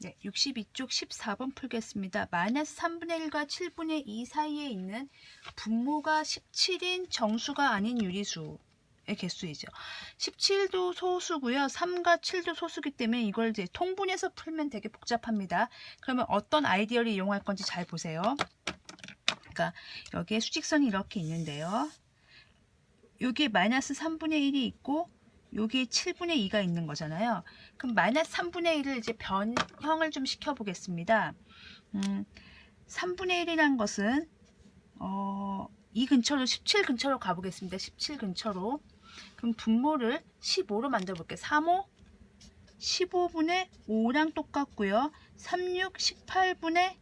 네, 62쪽 14번 풀겠습니다. 마이너스 3분의 1과 7분의 2 사이에 있는 분모가 17인 정수가 아닌 유리수의 개수이죠. 17도 소수고요. 3과 7도 소수기 때문에 이걸 이제 통분해서 풀면 되게 복잡합니다. 그러면 어떤 아이디어를 이용할 건지 잘 보세요. 그러니까 여기에 수직선이 이렇게 있는데요. 여기에 마이너스 3분의 1이 있고 여기에 7분의 2가 있는 거잖아요. 그럼 마이너스 3분의 1을 이제 변형을 좀 시켜보겠습니다. 3분의 1이란 것은 이 근처로 17 근처로 가보겠습니다. 17 근처로. 그럼 분모를 15로 만들어 볼게요. 3호 15분의 5랑 똑같고요. 36 18분의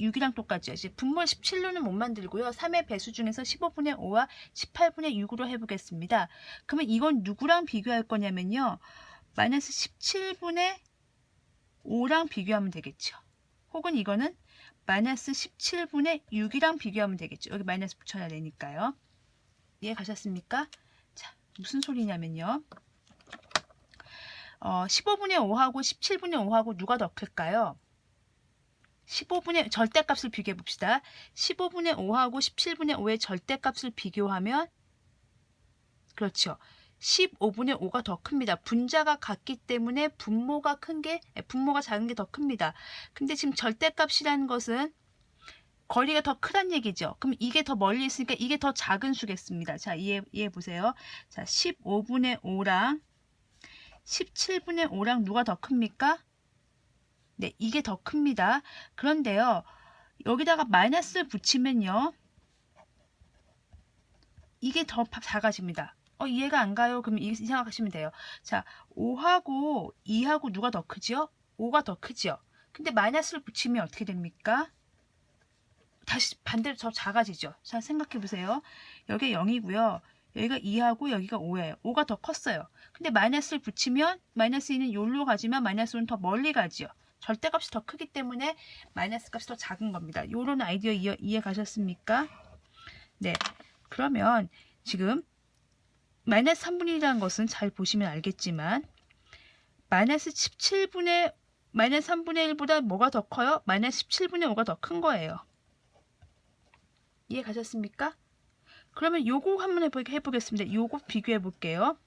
6이랑 똑같죠. 이제 분모 17로는 못 만들고요. 3의 배수 중에서 15분의 5와 18분의 6으로 해보겠습니다. 그러면 이건 누구랑 비교할 거냐면요. 마이너스 17분의 5랑 비교하면 되겠죠. 혹은 이거는 마이너스 17분의 6이랑 비교하면 되겠죠. 여기 마이너스 붙여야 되니까요. 이해 가셨습니까? 자, 무슨 소리냐면요. 15분의 5하고 17분의 5하고 누가 더 클까요? 15분의 절대값을 비교해 봅시다. 15분의 5하고 17분의 5의 절대값을 비교하면 그렇죠. 15분의 5가 더 큽니다. 분자가 같기 때문에 분모가 작은 게 더 큽니다. 근데 지금 절대값이라는 것은 거리가 더 크단 얘기죠. 그럼 이게 더 멀리 있으니까 이게 더 작은 수겠습니다. 자, 이해해 보세요. 자, 15분의 5랑 17분의 5랑 누가 더 큽니까? 네, 이게 더 큽니다. 그런데요, 여기다가 마이너스를 붙이면요, 이게 더 작아집니다. 이해가 안 가요? 그럼 이 생각하시면 돼요. 자, 5하고 2하고 누가 더 크지요? 5가 더 크지요? 근데 마이너스를 붙이면 어떻게 됩니까? 다시 반대로 더 작아지죠. 자, 생각해 보세요. 여기가 0이고요. 여기가 2하고 여기가 5예요. 5가 더 컸어요. 근데 마이너스를 붙이면 마이너스 2는 여기로 가지만 마이너스 5는 더 멀리 가지요. 절대값이 더 크기 때문에 마이너스 값이 더 작은 겁니다. 이런 아이디어 이해 가셨습니까? 네. 그러면 지금 마이너스 3분의 1이라는 것은 잘 보시면 알겠지만 마이너스 3분의 1보다 뭐가 더 커요? 마이너스 17분의 5가 더 큰 거예요. 이해 가셨습니까? 그러면 요거 한번 해보겠습니다. 요거 비교해 볼게요.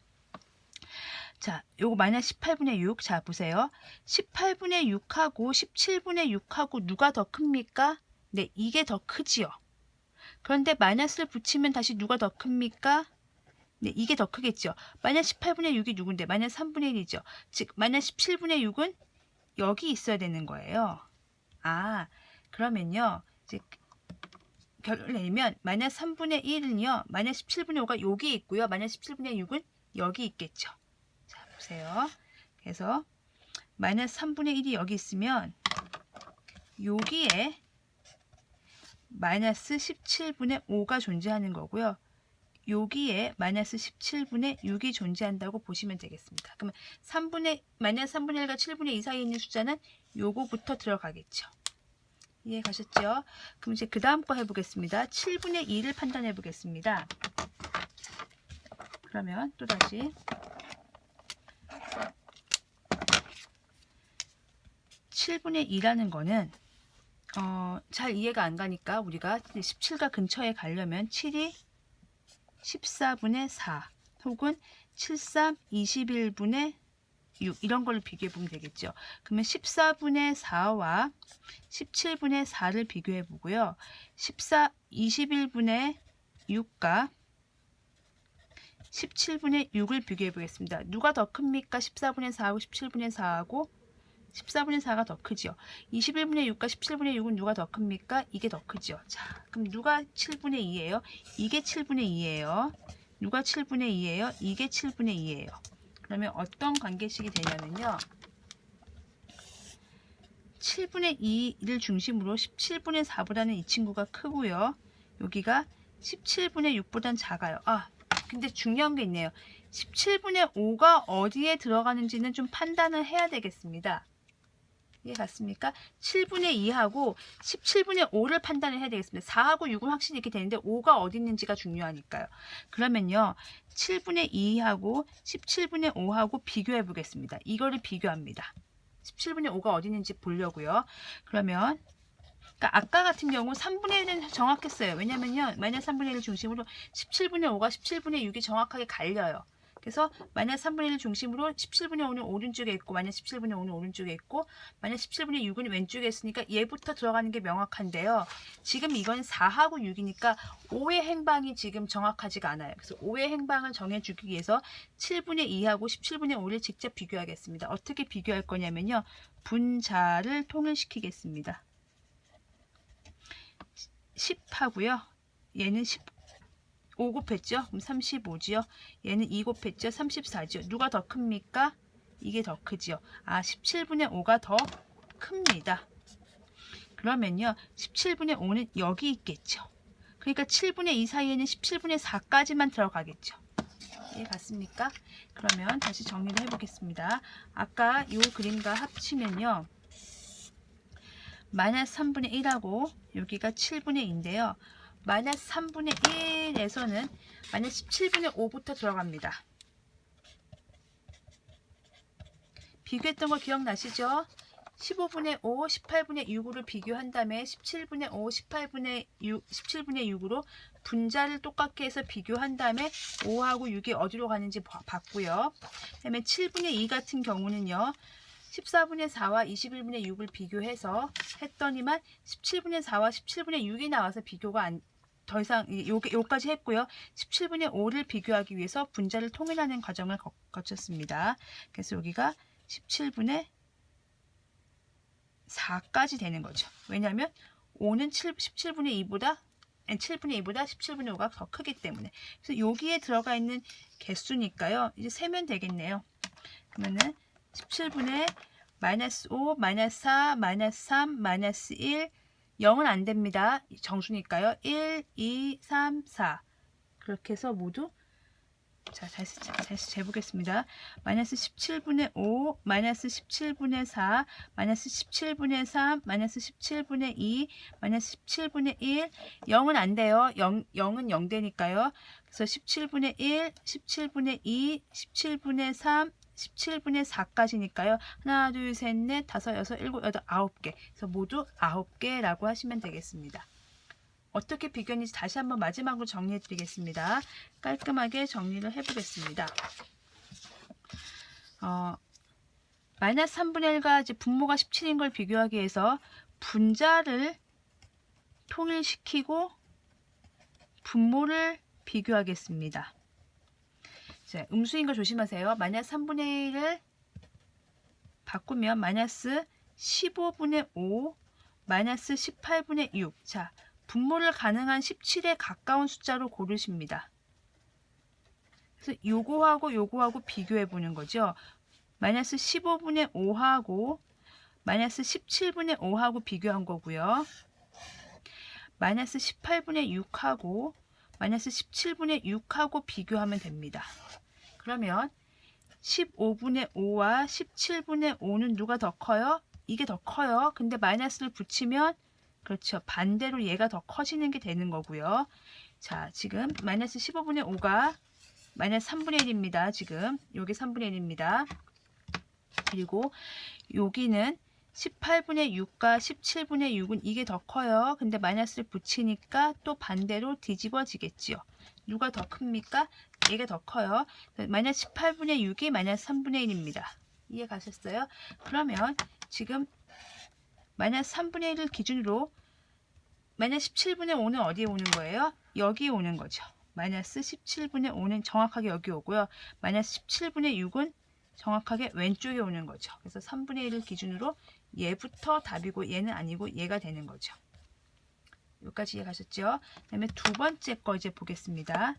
자, 요거 마이너스 18분의 6. 자, 보세요. 18분의 6하고 17분의 6하고 누가 더 큽니까? 네, 이게 더 크지요. 그런데 마이너스를 붙이면 다시 누가 더 큽니까? 네, 이게 더 크겠죠. 마이너스 18분의 6이 누군데? 마이너스 3분의 1이죠. 즉, 마이너스 17분의 6은 여기 있어야 되는 거예요. 아, 그러면요. 이제 결론을 내리면 마이너스 3분의 1은요. 마이너스 17분의 5가 여기 있고요. 마이너스 17분의 6은 여기 있겠죠. 자, 보세요. 그래서 마이너스 3분의 1이 여기 있으면 여기에 마이너스 17분의 5가 존재하는 거고요. 여기에 마이너스 17분의 6이 존재한다고 보시면 되겠습니다. 그러면 마이너스 3분의 1과 7분의 2 사이에 있는 숫자는 요거부터 들어가겠죠. 이해 가셨죠? 그럼 이제 그 다음 거 해보겠습니다. 7분의 2를 판단해 보겠습니다. 그러면 또다시 7분의 2라는 거는 잘 이해가 안 가니까 우리가 17과 근처에 가려면 7이 14분의 4 혹은 73 21분의 6 이런 걸로 비교해 보면 되겠죠. 그러면 14분의 4와 17분의 4를 비교해 보고요. 21분의 6과 17분의 6을 비교해 보겠습니다. 누가 더 큽니까? 14분의 4하고 17분의 4하고 14분의 4가 더 크죠. 21분의 6과 17분의 6은 누가 더 큽니까? 이게 더 크죠. 자, 그럼 누가 7분의 2예요? 이게 7분의 2예요. 누가 7분의 2예요? 이게 7분의 2예요. 그러면 어떤 관계식이 되냐면요. 7분의 2를 중심으로 17분의 4보다는 이 친구가 크고요. 여기가 17분의 6보다는 작아요. 근데 중요한 게 있네요. 17분의 5가 어디에 들어가는지는 좀 판단을 해야 되겠습니다. 이해 갔습니까? 7분의 2하고 17분의 5를 판단을 해야 되겠습니다. 4하고 6은 확실히 이렇게 되는데 5가 어디 있는지가 중요하니까요. 그러면요. 7분의 2하고 17분의 5하고 비교해 보겠습니다. 이거를 비교합니다. 17분의 5가 어디 있는지 보려고요. 그러면 그러니까 아까 같은 경우 3분의 1은 정확했어요. 왜냐면요. 마이너스 3분의 1 중심으로 17분의 5가 17분의 6이 정확하게 갈려요. 그래서 마이너스 3분의 1 중심으로 17분의 5는 오른쪽에 있고 마이너스 17분의 5는 오른쪽에 있고 마이너스 17분의 6은 왼쪽에 있으니까 얘부터 들어가는 게 명확한데요. 지금 이건 4하고 6이니까 5의 행방이 지금 정확하지가 않아요. 그래서 5의 행방을 정해주기 위해서 7분의 2하고 17분의 5를 직접 비교하겠습니다. 어떻게 비교할 거냐면요. 분자를 통일시키겠습니다. 10 하고요. 얘는 15 곱했죠? 그럼 35지요. 얘는 2 곱했죠? 34지요. 누가 더 큽니까? 이게 더 크지요. 아, 17분의 5가 더 큽니다. 그러면요. 17분의 5는 여기 있겠죠. 그러니까 7분의 2 사이에는 17분의 4까지만 들어가겠죠. 이해 갔습니까? 그러면 다시 정리를 해보겠습니다. 아까 이 그림과 합치면요. 마이너스 3분의 1하고 여기가 7분의 2인데요. 마이너스 3분의 1에서는 마이너스 17분의 5부터 들어갑니다. 비교했던 거 기억나시죠? 15분의 5, 18분의 6으로 비교한 다음에 17분의 5, 18분의 6으로 분자를 똑같게 해서 비교한 다음에 5하고 6이 어디로 가는지 봤고요. 그 다음에 7분의 2 같은 경우는요. 14분의 4와 21분의 6을 비교해서 했더니만 17분의 4와 17분의 6이 나와서 비교가 더 이상 요까지 했고요. 17분의 5를 비교하기 위해서 분자를 통일하는 과정을 거쳤습니다. 그래서 여기가 17분의 4까지 되는 거죠. 왜냐하면 5는 17분의 2보다 17분의 5가 더 크기 때문에. 그래서 여기에 들어가 있는 개수니까요. 이제 세면 되겠네요. 그러면은 17분의 마이너스 5, 마이너스 4, 마이너스 3, 마이너스 1, 0은 안 됩니다. 정수니까요. 1, 2, 3, 4 그렇게 해서 모두 자, 다시 재보겠습니다. 마이너스 17분의 5, 마이너스 17분의 4, 마이너스 17분의 3, 마이너스 17분의 2, 마이너스 17분의 1, 0은 안 돼요. 0은 0 되니까요. 그래서 17분의 1, 17분의 2, 17분의 3, 17분의 4까지니까요. 하나, 둘, 셋, 넷, 다섯, 여섯, 일곱, 여덟, 9개. 그래서 모두 9개라고 하시면 되겠습니다. 어떻게 비교했는지 다시 한번 마지막으로 정리해 드리겠습니다. 깔끔하게 정리를 해보겠습니다. 마이너스 3분의 1과 이제 분모가 17인 걸 비교하기 위해서 분자를 통일시키고 분모를 비교하겠습니다. 자, 음수인 거 조심하세요. 마이너스 3분의 1을 바꾸면 마이너스 15분의 5, 마이너스 18분의 6. 자, 분모를 가능한 17에 가까운 숫자로 고르십니다. 그래서 요거하고 비교해 보는 거죠. 마이너스 15분의 5하고 마이너스 17분의 5하고 비교한 거고요. 마이너스 18분의 6하고 마이너스 17분의 6하고 비교하면 됩니다. 그러면 15분의 5와 17분의 5는 누가 더 커요? 이게 더 커요. 근데 마이너스를 붙이면 그렇죠. 반대로 얘가 더 커지는 게 되는 거고요. 자, 지금 마이너스 15분의 5가 마이너스 3분의 1입니다. 지금 요게 3분의 1입니다. 그리고 여기는 18분의 6과 17분의 6은 이게 더 커요. 근데 마이너스를 붙이니까 또 반대로 뒤집어지겠지요. 누가 더 큽니까? 얘가 더 커요. 마이너스 18분의 6이 마이너스 3분의 1입니다. 이해 가셨어요? 그러면 지금 마이너스 3분의 1을 기준으로 마이너스 17분의 5는 어디에 오는 거예요? 여기에 오는 거죠. 마이너스 17분의 5는 정확하게 여기 오고요. 마이너스 17분의 6은 정확하게 왼쪽에 오는 거죠. 그래서 3분의 1을 기준으로 얘부터 답이고 얘는 아니고 얘가 되는 거죠. 여기까지 이해 가셨죠? 그 다음에 두 번째 거 이제 보겠습니다.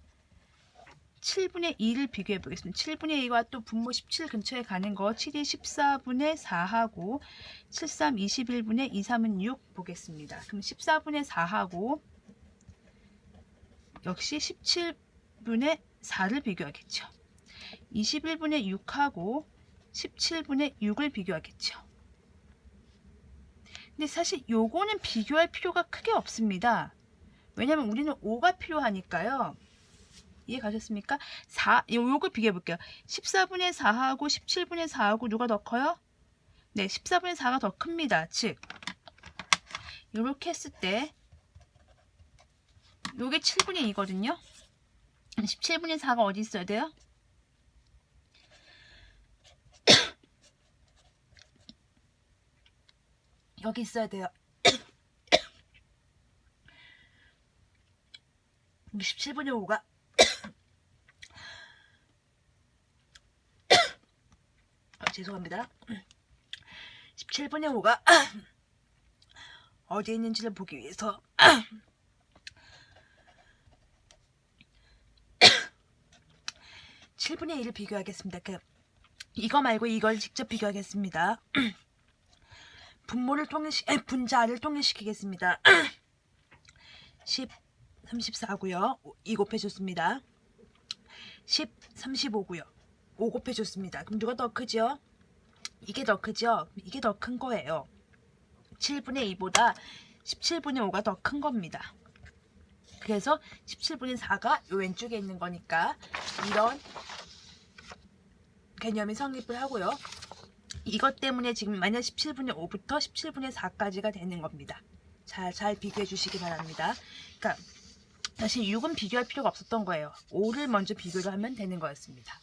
7분의 2를 비교해 보겠습니다. 7분의 2와 또 분모 17 근처에 가는 거 7이 14분의 4하고 7, 3, 21분의 2, 3은 6 보겠습니다. 그럼 14분의 4하고 역시 17분의 4를 비교하겠죠. 21분의 6하고 17분의 6을 비교하겠죠. 근데 사실 요거는 비교할 필요가 크게 없습니다. 왜냐면 우리는 5가 필요하니까요. 이해 가셨습니까? 요거 비교해 볼게요. 14분의 4하고 17분의 4하고 누가 더 커요? 네, 14분의 4가 더 큽니다. 즉 이렇게 했을 때 요게 7분의 2거든요. 17분의 4가 어디 있어야 돼요? 여기 있어야 돼요. 17분의 5가 죄송합니다. 17분의 5가 어디에 있는지를 보기 위해서 7분의 1을 비교하겠습니다. 이거 말고 이걸 직접 비교하겠습니다. 분자를 통일시키겠습니다. 10, 34고요. 2 곱해줬습니다. 10, 35고요. 5 곱해줬습니다. 그럼 누가 더 크죠? 이게 더 크죠? 이게 더 큰 거예요. 7분의 2보다 17분의 5가 더 큰 겁니다. 그래서 17분의 4가 요 왼쪽에 있는 거니까 이런 개념이 성립을 하고요. 이것 때문에 지금 마이너스 17분의 5부터 17분의 4까지가 되는 겁니다. 잘 비교해 주시기 바랍니다. 그러니까 사실 6은 비교할 필요가 없었던 거예요. 5를 먼저 비교를 하면 되는 거였습니다.